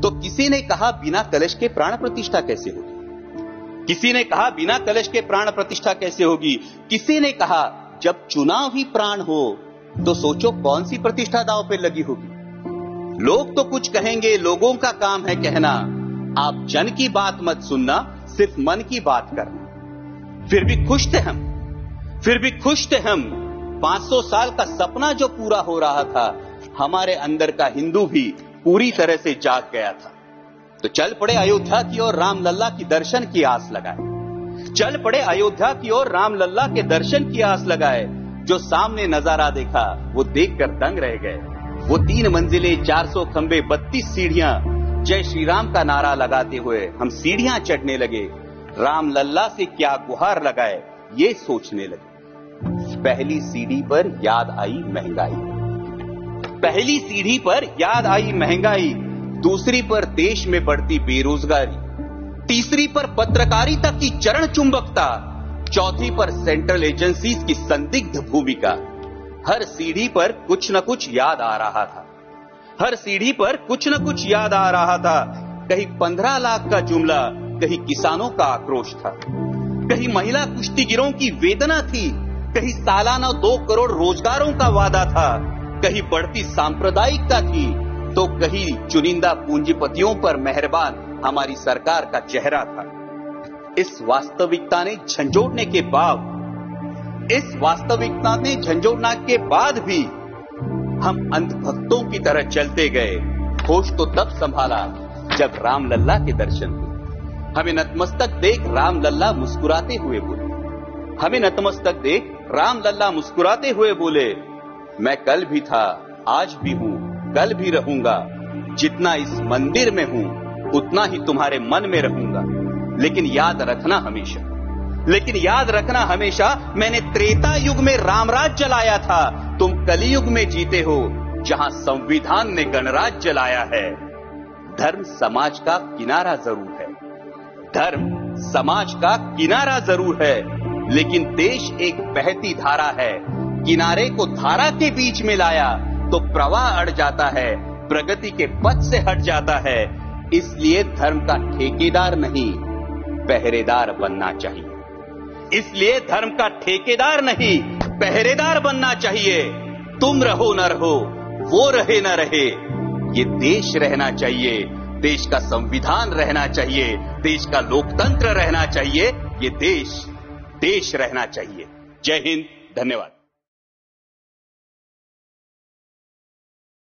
तो किसी ने कहा बिना कलश के प्राण प्रतिष्ठा कैसे होगी, किसी ने कहा बिना कलश के प्राण प्रतिष्ठा कैसे होगी, किसी ने कहा जब चुनाव ही प्राण हो तो सोचो कौन सी प्रतिष्ठा दांव पे लगी होगी। लोग तो कुछ कहेंगे, लोगों का काम है कहना, आप जन की बात मत सुनना, सिर्फ मन की बात करना। फिर भी खुश थे हम, फिर भी खुश थे हम। 500 साल का सपना जो पूरा हो रहा था, हमारे अंदर का हिंदू भी पूरी तरह से जाग गया था। तो चल पड़े अयोध्या की ओर, राम लल्ला की दर्शन की आस लगाए। चल पड़े अयोध्या की ओर, राम लल्ला के दर्शन की आस लगाए। जो सामने नजारा देखा वो देखकर दंग रह गए। वो 3 मंजिले, 400 खंबे, 32 सीढ़ियां, जय श्री राम का नारा लगाते हुए हम सीढ़ियां चढ़ने लगे। राम लल्ला से क्या गुहार लगाए ये सोचने लगे। पहली सीढ़ी पर याद आई महंगाई, पहली सीढ़ी पर याद आई महंगाई, दूसरी पर देश में बढ़ती बेरोजगारी, तीसरी पर पत्रकारिता की चरण चुंबकता, चौथी पर सेंट्रल एजेंसीज की संदिग्ध भूमिका। हर सीढ़ी पर कुछ न कुछ याद आ रहा था, हर सीढ़ी पर कुछ न कुछ याद आ रहा था। कहीं 15 लाख का जुमला, कहीं किसानों का आक्रोश था, कहीं महिला कुश्तीगिरों की वेदना थी, कहीं सालाना 2 करोड़ रोजगारों का वादा था, कहीं बढ़ती सांप्रदायिकता थी, तो कहीं चुनिंदा पूंजीपतियों पर मेहरबान हमारी सरकार का चेहरा था। इस वास्तविकता ने झंझोड़ने के बाद, इस वास्तविकता ने झंझोड़ने के बाद भी हम अंधभक्तों की तरह चलते गए। होश तो तब संभाला जब राम लल्ला के दर्शन हुए। हमें नतमस्तक देख राम लल्ला मुस्कुराते हुए बोले, हमें नतमस्तक देख राम लल्ला मुस्कुराते हुए बोले, मैं कल भी था, आज भी हूं, कल भी रहूंगा। जितना इस मंदिर में हूं उतना ही तुम्हारे मन में रहूंगा। लेकिन याद रखना हमेशा, लेकिन याद रखना हमेशा, मैंने त्रेता युग में रामराज जलाया था, तुम कलियुग में जीते हो जहां संविधान ने गणराज जलाया है। धर्म समाज का किनारा जरूर है, धर्म समाज का किनारा जरूर है, लेकिन देश एक बहती धारा है। किनारे को धारा के बीच में लाया तो प्रवाह अड़ जाता है, प्रगति के पथ से हट जाता है। इसलिए धर्म का ठेकेदार नहीं, पहरेदार बनना चाहिए। इसलिए धर्म का ठेकेदार नहीं, पहरेदार बनना चाहिए। तुम रहो न रहो, वो रहे न रहे, ये देश रहना चाहिए, देश का संविधान रहना चाहिए, देश का लोकतंत्र रहना चाहिए, ये देश रहना चाहिए। जय हिंद, धन्यवाद।